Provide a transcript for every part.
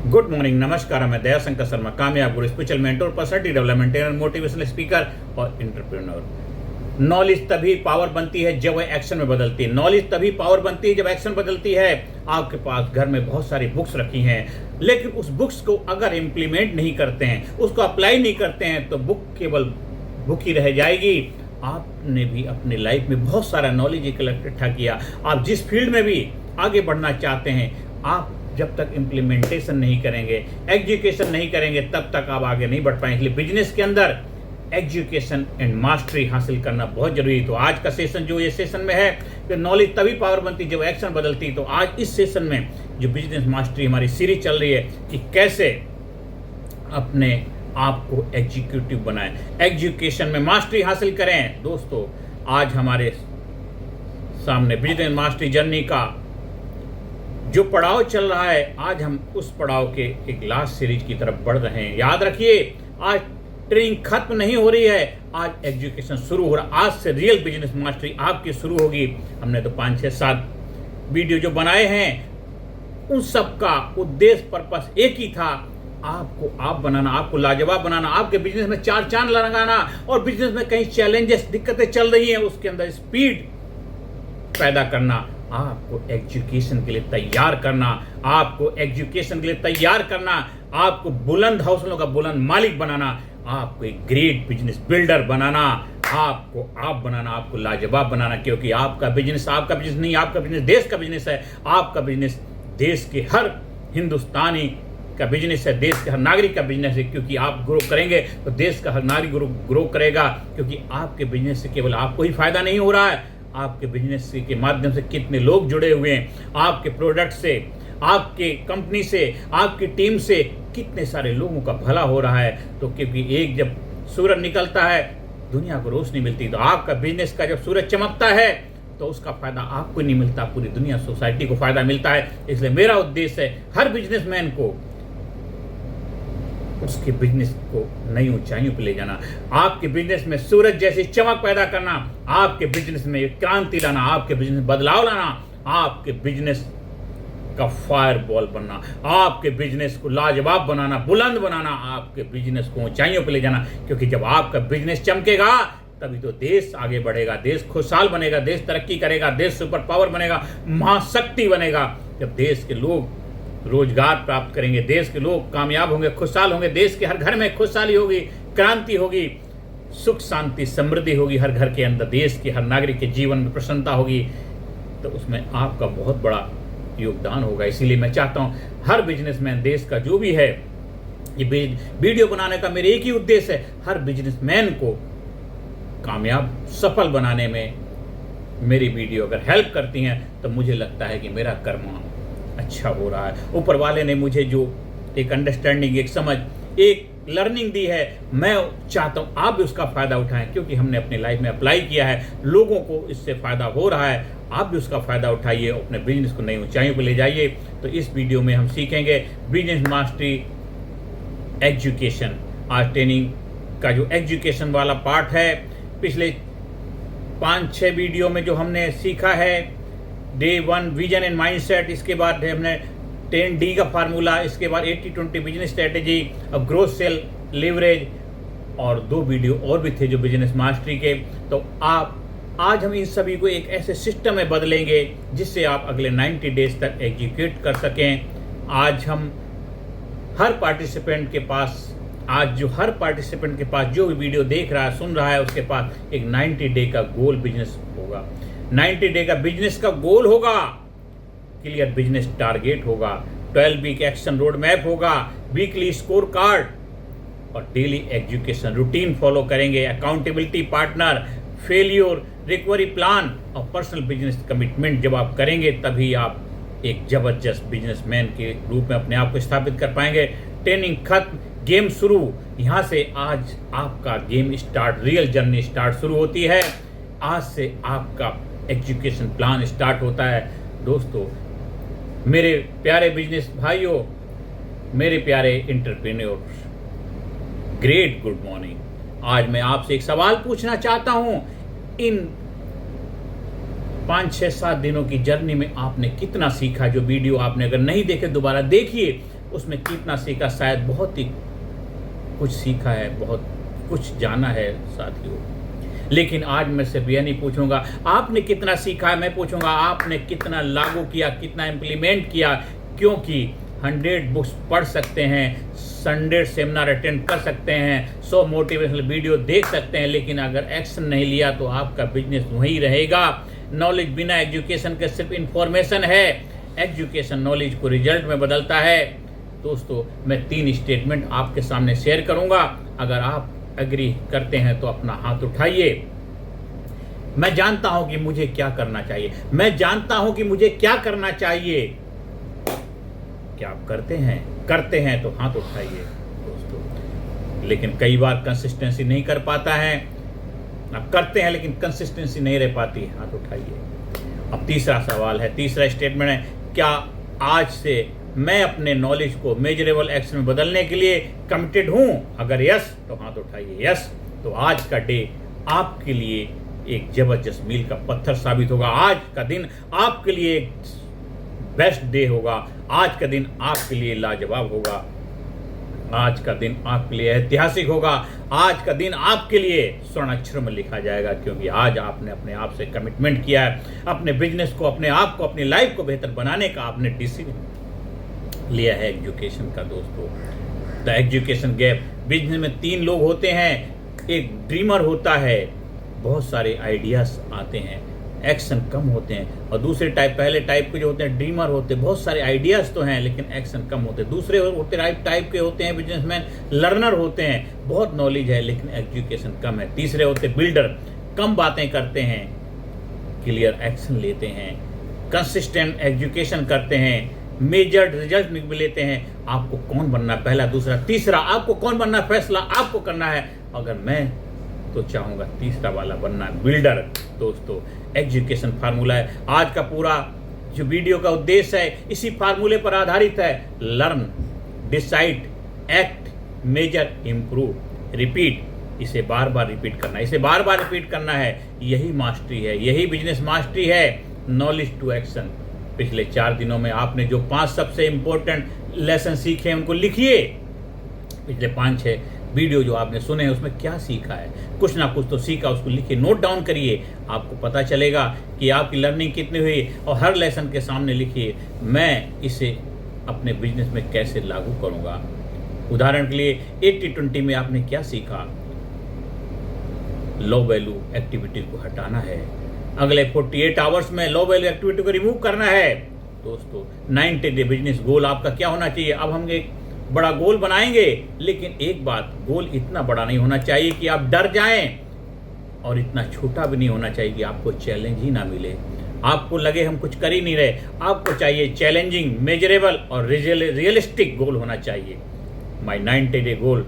Good morning, नमस्कार। मैं दया शंकर शर्मा, कामयाब गुरु, spiritual mentor, personality development trainer, motivational speaker और एंटरप्रेन्योर। नॉलेज तभी पावर बनती है जब वह एक्शन में बदलती है। नॉलेज तभी पावर बनती है जब एक्शन बदलती है। आपके पास घर में बहुत सारी बुक्स रखी हैं, लेकिन उस बुक्स को अगर इम्प्लीमेंट नहीं करते हैं, उसको अप्लाई नहीं करते हैं, तो बुक केवल बुक ही रह जाएगी। आपने भी अपनी लाइफ में बहुत सारा नॉलेज इकट्ठा किया। आप जिस फील्ड में भी आगे बढ़ना चाहते हैं, आप जब तक इम्प्लीमेंटेशन नहीं करेंगे, एजुकेशन नहीं करेंगे, तब तक आप आगे नहीं बढ़ पाएंगे। इसलिए बिजनेस के अंदर एजुकेशन एंड मास्टरी हासिल करना बहुत जरूरी है। तो आज का सेशन जो ये सेशन में है कि नॉलेज तभी पावर बनती जब एक्शन बदलती, तो आज इस सेशन में जो बिजनेस मास्टरी हमारी सीरीज चल रही है कि कैसे अपने आप को एग्जीक्यूटिव बनाएं, एजुकेशन में मास्टरी हासिल करें। दोस्तों, आज हमारे सामने बिजनेस मास्टरी जर्नी का जो पड़ाव चल रहा है, आज हम उस पड़ाव के एक लास्ट सीरीज की तरफ बढ़ रहे हैं। याद रखिए, आज ट्रेनिंग खत्म नहीं हो रही है, आज एजुकेशन शुरू हो रहा है। आज से रियल बिजनेस मास्टरी आपकी शुरू होगी। हमने तो 5, 6, 7 वीडियो जो बनाए हैं, उन सब का उद्देश्य पर्पस एक ही था, आपको आप बनाना, आपको लाजवाब बनाना, आपके बिजनेस में 4 चांद लगाना। और बिजनेस में कहीं चैलेंजेस, दिक्कतें चल रही हैं, उसके अंदर स्पीड पैदा करना, आपको एजुकेशन के लिए तैयार करना, आपको एजुकेशन के लिए तैयार करना, आपको बुलंद हौसलों का बुलंद मालिक बनाना, आपको एक ग्रेट बिजनेस बिल्डर बनाना, आपको आप बनाना, आपको लाजवाब बनाना। क्योंकि आपका बिजनेस नहीं, आपका बिजनेस देश का बिजनेस है। आपका बिजनेस देश के हर हिंदुस्तानी का बिजनेस है, देश के हर नागरिक का बिजनेस है। क्योंकि आप ग्रो करेंगे तो देश का हर नागरिक ग्रो करेगा। क्योंकि आपके बिजनेस से केवल आपको ही फायदा नहीं हो रहा है, आपके बिजनेस के माध्यम से कितने लोग जुड़े हुए हैं, आपके प्रोडक्ट से, आपके कंपनी से, आपकी टीम से कितने सारे लोगों का भला हो रहा है। तो क्योंकि एक जब सूरज निकलता है, दुनिया को रोशनी मिलती, तो आपका बिजनेस का जब सूरज चमकता है, तो उसका फायदा आपको नहीं मिलता, पूरी दुनिया, सोसाइटी को फायदा मिलता है। इसलिए मेरा उद्देश्य है हर बिजनेसमैन को उसके बिजनेस को नई ऊंचाइयों पर ले जाना, आपके बिजनेस में सूरज जैसी चमक पैदा करना, आपके बिजनेस में क्रांति लाना, आपके बिजनेस में बदलाव लाना, आपके बिजनेस का फायर बॉल बनना, आपके बिजनेस को लाजवाब बनाना, बुलंद बनाना, आपके बिजनेस को ऊंचाइयों पर ले जाना। क्योंकि जब आपका बिजनेस चमकेगा, तभी तो देश आगे बढ़ेगा, देश खुशहाल बनेगा, देश तरक्की करेगा, देश सुपर पावर बनेगा, महाशक्ति बनेगा। जब देश के लोग रोजगार प्राप्त करेंगे, देश के लोग कामयाब होंगे, खुशहाल होंगे, देश के हर घर में खुशहाली होगी, क्रांति होगी, सुख शांति समृद्धि होगी हर घर के अंदर, देश के हर नागरिक के जीवन में प्रसन्नता होगी, तो उसमें आपका बहुत बड़ा योगदान होगा। इसीलिए मैं चाहता हूं हर बिजनेसमैन, देश का जो भी है, ये वीडियो बनाने का मेरा एक ही उद्देश्य है, हर बिजनेसमैन को कामयाब सफल बनाने में मेरी वीडियो अगर हेल्प करती हैं, तो मुझे लगता है कि मेरा कर्म अच्छा हो रहा है। ऊपर वाले ने मुझे जो एक अंडरस्टैंडिंग, एक समझ, एक लर्निंग दी है, मैं चाहता हूं आप भी उसका फायदा उठाएं। क्योंकि हमने अपनी लाइफ में अप्लाई किया है, लोगों को इससे फायदा हो रहा है, आप भी उसका फायदा उठाइए, अपने बिजनेस को नई ऊंचाइयों पर ले जाइए। तो इस वीडियो में हम सीखेंगे बिजनेस मास्टरी एजुकेशन। आज ट्रेनिंग का जो एजुकेशन वाला पार्ट है, पिछले 5-6 वीडियो में जो हमने सीखा है, डे 1 विजन एंड माइंडसेट, इसके बाद हमने 10D का फार्मूला, इसके बाद 80-20 बिजनेस स्ट्रेटेजी, अब ग्रोथ सेल लीवरेज, और 2 वीडियो और भी थे जो बिजनेस मास्टरी के। तो आज हम इन सभी को एक ऐसे सिस्टम में बदलेंगे जिससे आप अगले 90 डेज तक एग्जीक्यूट कर सकें। आज हम हर पार्टिसिपेंट के पास, हर पार्टिसिपेंट के पास जो भी वीडियो देख रहा है, सुन रहा है, उसके पास एक 90 डे का गोल बिजनेस होगा, 90 डे का बिजनेस का गोल होगा, क्लियर बिजनेस टारगेट होगा, 12 वीक एक्शन रोड मैप होगा, वीकली स्कोर कार्ड और डेली एजुकेशन रूटीन फॉलो करेंगे, accountability partner, failure recovery plan और पर्सनल बिजनेस कमिटमेंट जब आप करेंगे, तभी आप एक जबरदस्त बिजनेसमैन के रूप में अपने आप को स्थापित कर पाएंगे। ट्रेनिंग खत्म, गेम शुरू। यहाँ से आज आपका game start, real journey start शुरू होती है। आज से आपका एजुकेशन प्लान स्टार्ट होता है। दोस्तों, मेरे प्यारे बिजनेस भाइयों, मेरे प्यारे एंटरप्रेन्योर्स, ग्रेट गुड मॉर्निंग। आज मैं आपसे एक सवाल पूछना चाहता हूं, इन 5, 6, 7 दिनों की जर्नी में आपने कितना सीखा? जो वीडियो आपने अगर नहीं देखे, दोबारा देखिए, उसमें कितना सीखा, शायद बहुत ही कुछ सीखा है, बहुत कुछ जाना है साथियों। लेकिन आज मैं सिर्फ यह नहीं पूछूंगा आपने कितना सीखा है, मैं पूछूंगा आपने कितना लागू किया, कितना इम्प्लीमेंट किया। क्योंकि 100 बुक्स पढ़ सकते हैं, 100 सेमिनार अटेंड कर सकते हैं, 100 मोटिवेशनल वीडियो देख सकते हैं, लेकिन अगर एक्शन नहीं लिया तो आपका बिजनेस वहीं रहेगा। नॉलेज बिना एजुकेशन के सिर्फ इंफॉर्मेशन है, एजुकेशन नॉलेज को रिजल्ट में बदलता है। दोस्तों, मैं 3 स्टेटमेंट आपके सामने शेयर करूंगा, अगर आप एग्री करते हैं तो अपना हाथ उठाइए। मैं जानता हूं कि मुझे क्या करना चाहिए, मैं जानता हूं कि मुझे क्या करना चाहिए। क्या आप करते हैं तो हाथ उठाइए दोस्तों। लेकिन कई बार कंसिस्टेंसी नहीं कर पाता है, आप करते हैं लेकिन कंसिस्टेंसी नहीं रह पाती, हाथ उठाइए। अब तीसरा सवाल है, तीसरा स्टेटमेंट है, क्या आज से मैं अपने नॉलेज को मेजरेबल एक्शन में बदलने के लिए कमिटेड हूं? अगर यस तो हाथ उठाइए। यस तो आज का डे आपके लिए एक जबरदस्त मील का पत्थर साबित होगा। आज का दिन आपके लिए एक बेस्ट डे होगा, आज का दिन आपके लिए लाजवाब होगा, आज का दिन आपके लिए ऐतिहासिक होगा, आज का दिन आपके लिए स्वर्ण अक्षर में लिखा जाएगा। क्योंकि आज आपने अपने आप से कमिटमेंट किया है, अपने बिजनेस को, अपने आप को, अपनी लाइफ को बेहतर बनाने का आपने डिसीजन लिया है एजुकेशन का। दोस्तों, द एजुकेशन गैप, बिजनेस में 3 लोग होते हैं, एक ड्रीमर होता है, बहुत सारे आइडियाज आते हैं, एक्शन कम होते हैं, और दूसरे पहले टाइप के जो होते हैं ड्रीमर होते हैं, बहुत सारे आइडियाज तो हैं लेकिन एक्शन कम होते हैं। दूसरे होते टाइप के होते हैं बिजनेसमैन, लर्नर होते हैं, बहुत नॉलेज है लेकिन एजुकेशन कम है। तीसरे होते बिल्डर, कम बातें करते हैं, क्लियर एक्शन लेते हैं, कंसिस्टेंट एजुकेशन करते हैं, मेजर्ड रिजल्ट लेते हैं। आपको कौन बनना, पहला, दूसरा, तीसरा, आपको कौन बनना, फैसला आपको करना है। अगर मैं तो चाहूंगा तीसरा वाला बनना, बिल्डर। दोस्तों, एजुकेशन फार्मूला है, आज का पूरा जो वीडियो का उद्देश्य है इसी फार्मूले पर आधारित है। Learn, decide, act, measure, improve, repeat. इसे बार बार रिपीट करना है, इसे बार बार रिपीट करना है। यही मास्टरी है, यही बिजनेस मास्टरी है। Knowledge to action. पिछले 4 दिनों में आपने जो 5 सबसे इंपॉर्टेंट लेसन सीखे हैं उनको लिखिए। पिछले 5-6 वीडियो जो आपने सुने हैं उसमें क्या सीखा है, कुछ ना कुछ तो सीखा, उसको लिखिए, नोट डाउन करिए। आपको पता चलेगा कि आपकी लर्निंग कितनी हुई, और हर लेसन के सामने लिखिए, मैं इसे अपने बिजनेस में कैसे लागू करूंगा। उदाहरण के लिए 80-20 में आपने क्या सीखा, लो वैल्यू एक्टिविटी को हटाना है, अगले 48 आवर्स में लो वैल्यू एक्टिविटी को रिमूव करना है। दोस्तों, 90 डे बिजनेस गोल आपका क्या होना चाहिए। अब हम एक बड़ा गोल बनाएंगे, लेकिन एक बात, गोल इतना बड़ा नहीं होना चाहिए कि आप डर जाएं, और इतना छोटा भी नहीं होना चाहिए कि आपको चैलेंज ही ना मिले, आपको लगे हम कुछ कर ही नहीं रहे। आपको चाहिए चैलेंजिंग, मेजरेबल और रियलिस्टिक गोल होना चाहिए। माई 90 डे गोल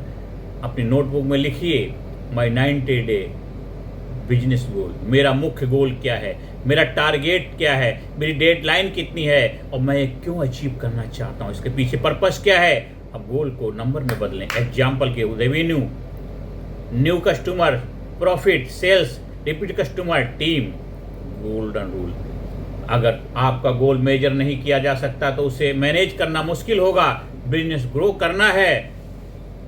अपनी नोटबुक में लिखिए। माई 90 डे बिजनेस गोल, मेरा मुख्य गोल क्या है, मेरा टारगेट क्या है, मेरी डेडलाइन कितनी है, और मैं क्यों अचीव करना चाहता हूं, इसके पीछे पर्पस क्या है। अब गोल को नंबर में बदलें। एग्जाम्पल के, revenue, new customer, profit, sales, repeat customer, team. Golden rule, अगर आपका गोल मेजर नहीं किया जा सकता तो उसे मैनेज करना मुश्किल होगा। बिजनेस ग्रो करना है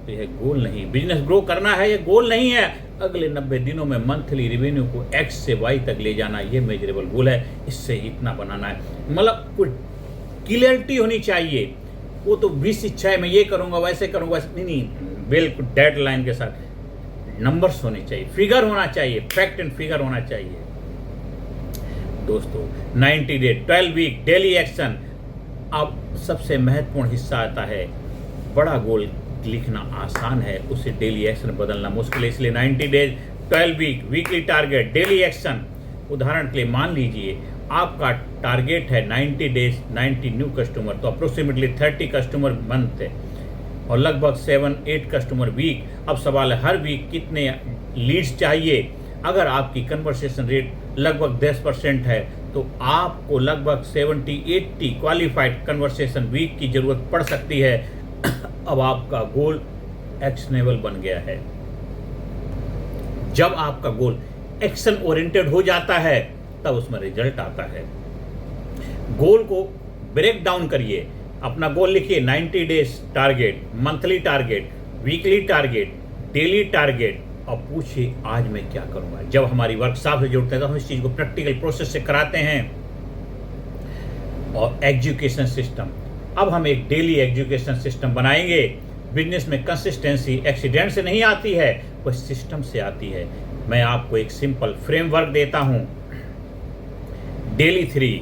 तो यह गोल नहीं, बिजनेस ग्रो करना है, यह गोल नहीं है। अगले 90 दिनों में मंथली रेवेन्यू को X से Y तक ले जाना, ये मेजरेबल गोल है। इससे इतना बनाना है, मतलब कुछ क्लियरिटी होनी चाहिए। वो तो 20 इच्छाएं, मैं ये करूंगा, वैसे करूंगा, नहीं, बिल्कुल डेडलाइन के साथ नंबर्स होने चाहिए, फिगर होना चाहिए, फैक्ट एंड फिगर होना चाहिए। दोस्तों, 90 डे, 12 वीक, डेली एक्शन। अब सबसे महत्वपूर्ण हिस्सा आता है, बड़ा गोल लिखना आसान है, उसे डेली एक्शन बदलना मुश्किल है। इसलिए 90 days, 12 week, weekly target, daily action. उदाहरण के लिए मान लीजिए आपका टारगेट है 90 डेज 90 न्यू कस्टमर, तो अप्रोक्सीमेटली 30 कस्टमर मंथ है और लगभग 7-8 कस्टमर वीक। अब सवाल है हर वीक कितने लीड्स चाहिए। अगर आपकी कन्वर्सेशन रेट लगभग 10% है तो आपको लगभग 70-80 क्वालिफाइड कन्वर्सेशन वीक की जरूरत पड़ सकती है। अब आपका गोल एक्शनेबल बन गया है। जब आपका गोल एक्शन ओरिएंटेड हो जाता है तब उसमें रिजल्ट आता है। गोल को ब्रेक डाउन करिए, अपना गोल लिखिए, 90 days target, monthly target, weekly target, daily target, और पूछिए आज मैं क्या करूंगा। जब हमारी वर्कशॉप से जुड़ते हैं तो हम इस चीज़ को प्रैक्टिकल प्रोसेस से कराते हैं। और एजुकेशन सिस्टम, अब हम एक डेली एजुकेशन सिस्टम बनाएंगे। बिजनेस में कंसिस्टेंसी एक्सीडेंट से नहीं आती है, वह सिस्टम से आती है। मैं आपको एक सिंपल फ्रेमवर्क देता हूं। डेली 3,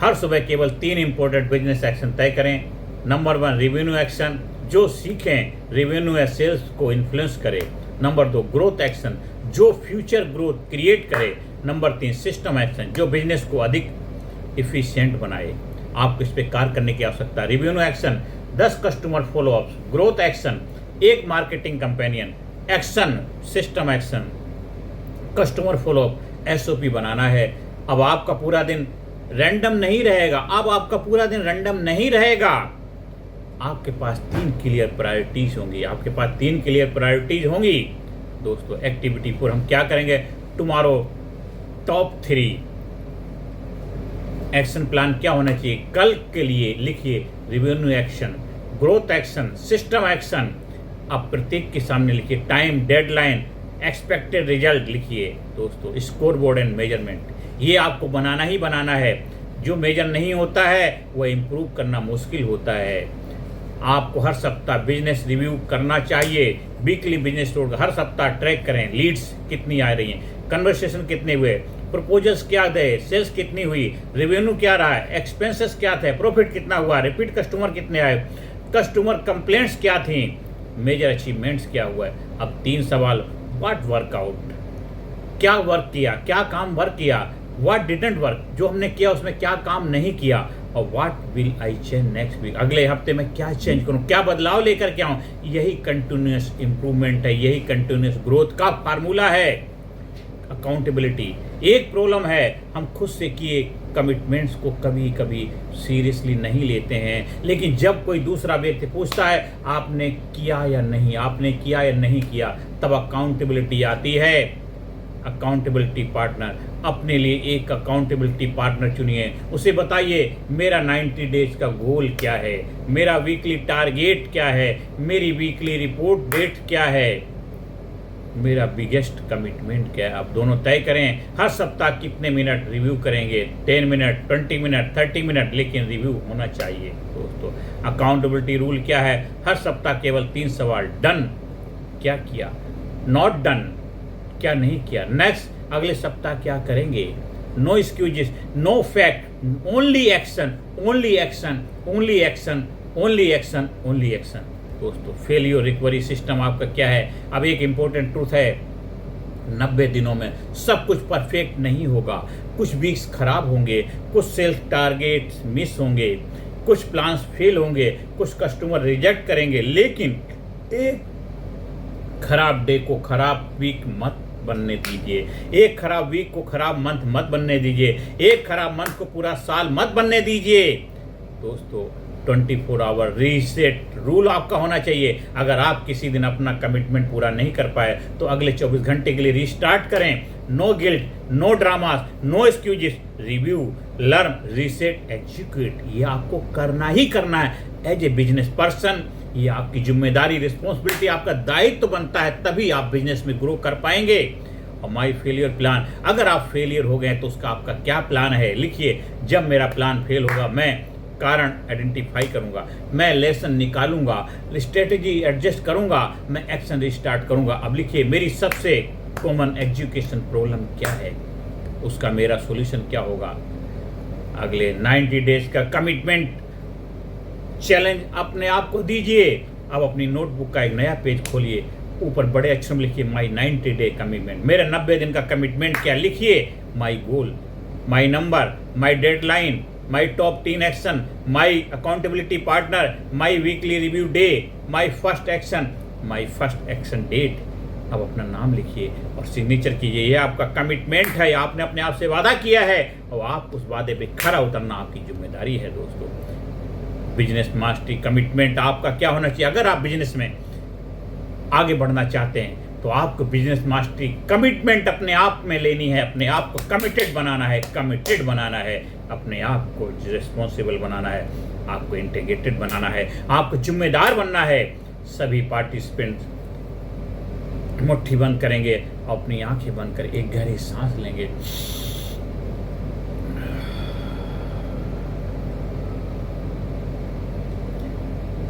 हर सुबह केवल 3 इंपॉर्टेंट बिजनेस एक्शन तय करें। नंबर 1 रेवेन्यू एक्शन, जो सीखें रेवेन्यू या सेल्स को इन्फ्लुएंस करे। नंबर 2 ग्रोथ एक्शन, जो फ्यूचर ग्रोथ क्रिएट करे। नंबर 3 सिस्टम एक्शन, जो बिजनेस को अधिक इफिशिएंट बनाए। आपको इस पर कार्य करने की आवश्यकता है। Revenue action 10 customer follow-ups, growth action 1 marketing companion, action system action, customer follow up, SOP बनाना है। अब आपका पूरा दिन रैंडम नहीं रहेगा। अब आपका पूरा दिन रैंडम नहीं रहेगा। आपके पास 3 क्लियर प्रायोरिटीज होंगी। आपके पास 3 क्लियर प्रायोरिटीज होंगी। दोस्तों एक्टिविटी 4 हम क्या करेंगे टुमारो, टॉप 3 एक्शन प्लान क्या होना चाहिए कल के लिए। लिखिए revenue action, growth action, system action. अब प्रत्येक के सामने लिखिए टाइम, डेडलाइन, एक्सपेक्टेड रिजल्ट लिखिए। दोस्तों स्कोर बोर्ड एंड मेजरमेंट, ये आपको बनाना ही बनाना है। जो मेजर नहीं होता है वह इम्प्रूव करना मुश्किल होता है। आपको हर सप्ताह बिजनेस रिव्यू करना चाहिए। वीकली बिजनेस रिपोर्ट हर सप्ताह ट्रैक करें। लीड्स कितनी आ रही हैं, कन्वर्सेशन कितने हुए, प्रपोजल्स क्या गए, सेल्स कितनी हुई, रेवेन्यू क्या रहा है, एक्सपेंसेस क्या थे, प्रॉफिट कितना हुआ, रिपीट कस्टमर कितने आए, कस्टमर कंप्लेंट्स क्या थी, मेजर अचीवमेंट्स क्या हुआ है। अब 3 सवाल, व्हाट वर्कआउट, क्या वर्क किया, क्या काम वर्क किया, व्हाट डिडंट वर्क, जो हमने किया उसमें क्या काम नहीं किया, और what will I change next week, अगले हफ्ते में क्या चेंज करूं, क्या बदलाव लेकर के आऊं। यही कंटिन्यूअस इंप्रूवमेंट है, यही कंटिन्यूअस ग्रोथ का फार्मूला है। अकाउंटेबिलिटी, एक प्रॉब्लम है हम खुद से किए कमिटमेंट्स को कभी कभी सीरियसली नहीं लेते हैं, लेकिन जब कोई दूसरा व्यक्ति पूछता है आपने किया या नहीं, आपने किया या नहीं किया, तब अकाउंटेबिलिटी आती है। अकाउंटेबिलिटी पार्टनर, अपने लिए एक अकाउंटेबिलिटी पार्टनर चुनिए। उसे बताइए मेरा 90 डेज का गोल क्या है, मेरा वीकली टारगेट क्या है, मेरी वीकली रिपोर्ट डेट क्या है, मेरा बिगेस्ट कमिटमेंट क्या है। आप दोनों तय करें। हर सप्ताह कितने मिनट रिव्यू करेंगे, 10 मिनट, 20 मिनट, 30 मिनट, लेकिन रिव्यू होना चाहिए। दोस्तों अकाउंटेबिलिटी रूल क्या है, हर सप्ताह केवल 3 सवाल, डन क्या किया, नॉट डन क्या नहीं किया, नेक्स्ट अगले सप्ताह क्या करेंगे, no excuses, no fact, only action, only action, only action, only action, only action. दोस्तों फेलियर रिकवरी सिस्टम आपका क्या है। अब एक इंपॉर्टेंट ट्रूथ है, 90 दिनों में सब कुछ परफेक्ट नहीं होगा। कुछ वीक्स खराब होंगे, कुछ सेल्स टारगेट्स मिस होंगे, कुछ प्लान्स फेल होंगे, कुछ कस्टमर रिजेक्ट करेंगे, लेकिन एक खराब डे को खराब वीक मत बनने दीजिए, एक खराब वीक को खराब मंथ मत बनने दीजिए, एक खराब मंथ को पूरा साल मत बनने दीजिए। दोस्तों 24 आवर रीसेट रूल आपका होना चाहिए। अगर आप किसी दिन अपना कमिटमेंट पूरा नहीं कर पाए तो अगले 24 घंटे के लिए रीस्टार्ट करें। No guilt, no dramas, no excuses, review, learn, reset, execute, ये आपको करना ही करना है एज ए बिजनेस पर्सन। ये आपकी जिम्मेदारी, रिस्पॉन्सिबिलिटी, आपका दायित्व तो बनता है, तभी आप बिजनेस में ग्रो कर पाएंगे। और माई फेलियर प्लान, अगर आप फेलियर हो गए तो उसका आपका क्या प्लान है, लिखिए। जब मेरा प्लान फेल होगा मैं कारण आइडेंटिफाई करूंगा, मैं लेसन निकालूंगा, स्ट्रेटेजी एडजस्ट करूंगा, मैं एक्शन रिस्टार्ट करूंगा। अब लिखिए मेरी सबसे कॉमन एजुकेशन प्रॉब्लम क्या है, उसका मेरा सॉल्यूशन क्या होगा। अगले 90 डेज का कमिटमेंट चैलेंज अपने आप को दीजिए। अब अपनी नोटबुक का एक नया पेज खोलिए, ऊपर बड़े अक्षर में लिखिए माई 90 डे कमिटमेंट, मेरे 90 दिन का कमिटमेंट क्या, लिखिए my goal, my number, my deadline, my top 3 action, my accountability partner, my weekly review day, my first action, my first action date. अब अपना नाम लिखिए और सिग्नेचर कीजिए। ये आपका कमिटमेंट है, आपने अपने आप से वादा किया है और आप उस वादे पे खरा उतरना आपकी जिम्मेदारी है। दोस्तों बिजनेस मास्टरी कमिटमेंट आपका क्या होना चाहिए। अगर आप बिजनेस में आगे बढ़ना चाहते हैं तो आपको बिजनेस मास्टरी कमिटमेंट अपने आप में लेनी है, अपने आप को कमिटेड बनाना है, अपने आप को रिस्पॉन्सिबल बनाना है। आपको इंटीग्रेटेड बनाना है, आपको जिम्मेदार बनना है। सभी पार्टिसिपेंट मुट्ठी बंद करेंगे, अपनी आंखें बंद कर एक गहरी सांस लेंगे।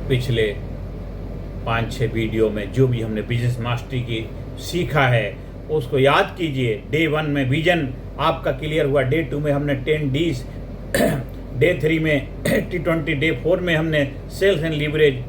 पिछले 5-6 वीडियो में जो भी हमने बिजनेस मास्टरी की सीखा है उसको याद कीजिए। डे 1 में विजन आपका क्लियर हुआ, डे 2 में हमने 10 Ds, डे 3 में T20, डे 4 में हमने सेल्स एंड लीवरेज,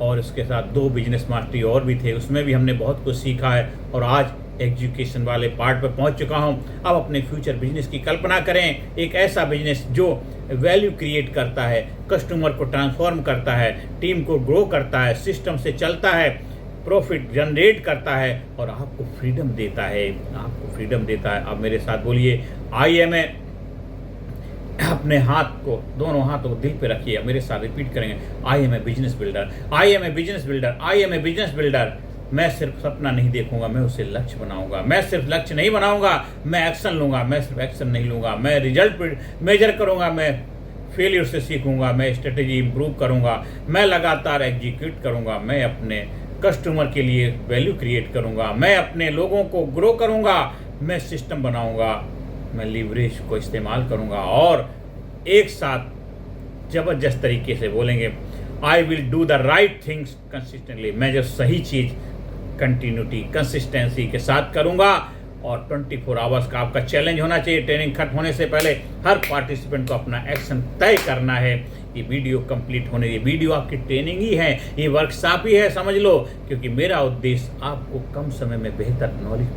और उसके साथ 2 बिजनेस मास्टरी और भी थे, उसमें भी हमने बहुत कुछ सीखा है। और आज एजुकेशन वाले पार्ट पर पहुंच चुका हूं। अब अपने फ्यूचर बिजनेस की कल्पना करें, एक ऐसा बिजनेस जो वैल्यू क्रिएट करता है, कस्टमर को ट्रांसफॉर्म करता है, टीम को ग्रो करता है, सिस्टम से चलता है, प्रॉफिट जनरेट करता है और आपको फ्रीडम देता है, आपको फ्रीडम देता है। अब मेरे साथ बोलिए, IMA। अपने हाथ को, दोनों हाथों को दिल पे रखिए, मेरे साथ रिपीट करेंगे, IMA business builder, IMA business builder, IMA business builder. मैं सिर्फ सपना नहीं देखूंगा, मैं उसे लक्ष्य बनाऊंगा। मैं सिर्फ लक्ष्य नहीं बनाऊंगा, मैं एक्शन लूंगा। मैं सिर्फ एक्शन नहीं लूंगा, मैं रिजल्ट मेजर करूंगा। मैं फेलियर से सीखूंगा, मैं स्ट्रेटेजी इंप्रूव करूंगा, मैं लगातार एग्जीक्यूट करूंगा, मैं अपने कस्टमर के लिए वैल्यू क्रिएट करूंगा, मैं अपने लोगों को ग्रो करूंगा, मैं सिस्टम बनाऊंगा, मैं लीवरेज को इस्तेमाल करूंगा और एक साथ जबरदस्त तरीके से बोलेंगे, I will do the right things consistently. मैं जो सही चीज़ कंटिन्यूटी कंसिस्टेंसी के साथ करूंगा। और 24 आवर्स का आपका चैलेंज होना चाहिए। ट्रेनिंग खत्म होने से पहले हर पार्टिसिपेंट को अपना एक्शन तय करना है। ये वीडियो कंप्लीट होने, ये वीडियो आपकी ट्रेनिंग ही है, ये वर्कशॉप ही है, समझ लो। क्योंकि मेरा उद्देश्य आपको कम समय में बेहतर नॉलेज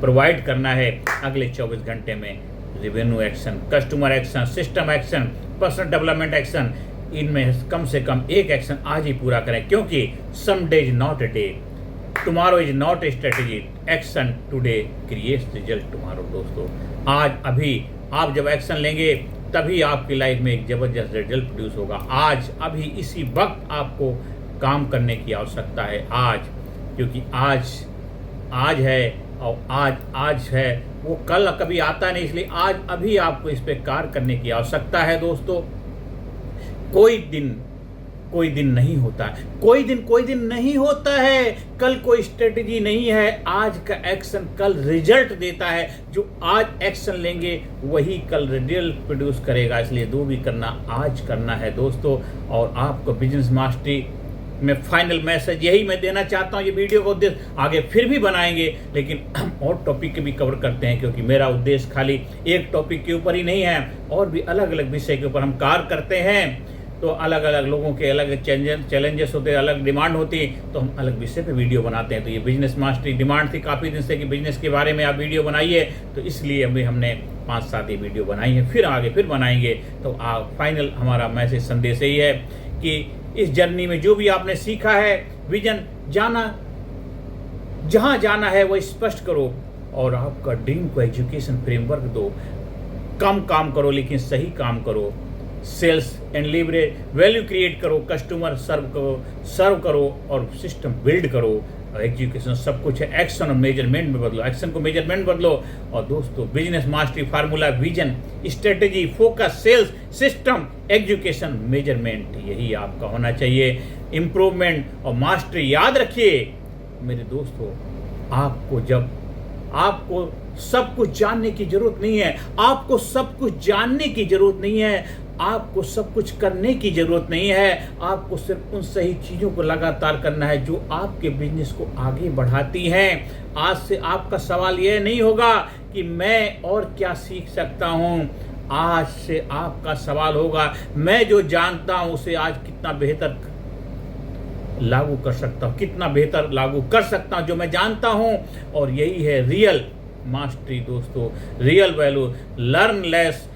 प्रोवाइड करना है। अगले 24 घंटे में revenue action, customer action, system action, personal development action, इनमें कम से कम एक एक्शन आज ही पूरा करें। क्योंकि some day is not a day, tomorrow is not a strategy, action today creates result tomorrow. दोस्तों, आज अभी आप जब एक्शन लेंगे तभी आपकी लाइफ में एक जबरदस्त रिजल्ट प्रोड्यूस होगा। आज अभी इसी वक्त आपको काम करने की आवश्यकता है, आज। क्योंकि आज है और आज है, वो कल कभी आता नहीं, इसलिए आज अभी आपको इस पे कार्य करने की आवश्यकता है। दोस्तों, कोई दिन नहीं होता है, कोई दिन नहीं होता है, कल कोई स्ट्रेटेजी नहीं है, आज का एक्शन कल रिजल्ट देता है। जो आज एक्शन लेंगे वही कल रिजल्ट प्रोड्यूस करेगा, इसलिए जो भी करना आज करना है दोस्तों। और आपको बिजनेस मास्टरी में फाइनल मैसेज यही मैं देना चाहता हूँ। ये वीडियो का उद्देश्य आगे फिर भी बनाएंगे, लेकिन हम और टॉपिक के भी कवर करते हैं, क्योंकि मेरा उद्देश्य खाली एक टॉपिक के ऊपर ही नहीं है, और भी अलग अलग विषय के ऊपर हम कार्य करते हैं। तो अलग अलग लोगों के अलग चैलेंजेस होते हैं, अलग डिमांड होती है, तो हम अलग विषय पे वीडियो बनाते हैं। तो ये बिजनेस मास्टरी डिमांड थी काफ़ी दिन से कि बिजनेस के बारे में आप वीडियो बनाइए, तो इसलिए अभी हमने 5-7 ही वीडियो बनाई है, फिर आगे फिर बनाएंगे। तो फाइनल हमारा मैसेज संदेश यही है कि इस जर्नी में जो भी आपने सीखा है, विजन जहाँ जाना है वो स्पष्ट करो और आपका ड्रीम को एजुकेशन फ्रेमवर्क दो। कम काम करो लेकिन सही काम करो, sales and leverage value create करो, कस्टमर सर्व करो और सिस्टम बिल्ड करो। और एजुकेशन सब कुछ है, एक्शन और मेजरमेंट में बदलो, एक्शन को मेजरमेंट बदलो। और दोस्तों, business mastery formula, vision, strategy, focus, sales, system, education, measurement, यही आपका होना चाहिए। इम्प्रूवमेंट और मास्टरी याद रखिए मेरे दोस्तों, आपको सब कुछ जानने की जरूरत नहीं है, आपको सब कुछ जानने की जरूरत नहीं है, आपको सब कुछ करने की जरूरत नहीं है। आपको सिर्फ उन सही चीज़ों को लगातार करना है जो आपके बिजनेस को आगे बढ़ाती हैं। आज से आपका सवाल यह नहीं होगा कि मैं और क्या सीख सकता हूँ, आज से आपका सवाल होगा मैं जो जानता हूँ उसे आज कितना बेहतर लागू कर सकता हूँ, कितना बेहतर लागू कर सकता हूँ जो मैं जानता हूँ। और यही है रियल मास्टरी दोस्तों, real value. Learn less,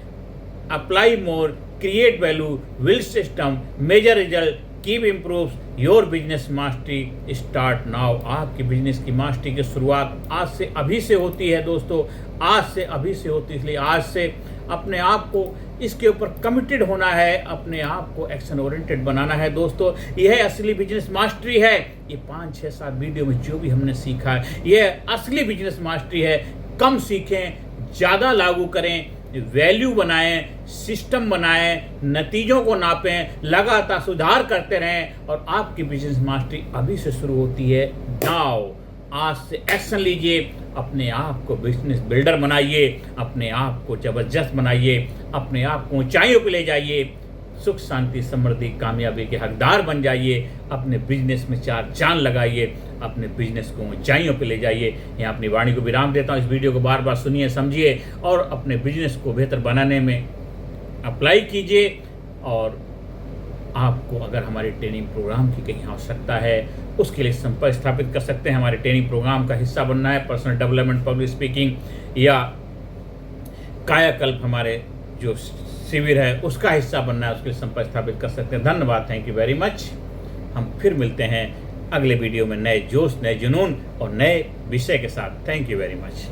apply more, create value, build system, measure result, keep improve your business mastery start now. आपकी बिजनेस की मास्टरी की शुरुआत आज से अभी से होती है दोस्तों, आज से अभी से होती है। इसलिए आज से अपने आप को इसके ऊपर कमिटेड होना है, अपने आप को एक्शन ओरिएंटेड बनाना है दोस्तों। यह असली बिजनेस मास्टरी है। ये 5, 6, 7 वीडियो में जो भी हमने सीखा है, यह असली बिजनेस मास्टरी है। कम सीखें, ज़्यादा लागू करें, वैल्यू बनाएं, सिस्टम बनाएं, नतीजों को नापें, लगातार सुधार करते रहें और आपकी बिजनेस मास्टरी अभी से शुरू होती है। नाउ आज से एक्शन लीजिए, अपने आप को बिजनेस बिल्डर बनाइए, अपने आप को जबरदस्त बनाइए, अपने आप को ऊंचाइयों पे ले जाइए, सुख शांति समृद्धि कामयाबी के हकदार बन जाइए, अपने बिजनेस में 4 चांद लगाइए, अपने बिजनेस को ऊंचाइयों पे ले जाइए। यहाँ अपनी वाणी को विराम देता हूँ। इस वीडियो को बार बार सुनिए, समझिए और अपने बिजनेस को बेहतर बनाने में अप्लाई कीजिए। और आपको अगर हमारे ट्रेनिंग प्रोग्राम की कहीं आवश्यकता है, उसके लिए संपर्क स्थापित कर सकते हैं। हमारे ट्रेनिंग प्रोग्राम का हिस्सा बनना है, पर्सनल डेवलपमेंट, पब्लिक स्पीकिंग या कायाकल्प हमारे जो शिविर है उसका हिस्सा बनना है, उसके लिए संपर्क स्थापित कर सकते हैं। धन्यवाद, थैंक यू वेरी मच। हम फिर मिलते हैं अगले वीडियो में नए जोश, नए जुनून और नए विषय के साथ। Thank you very much.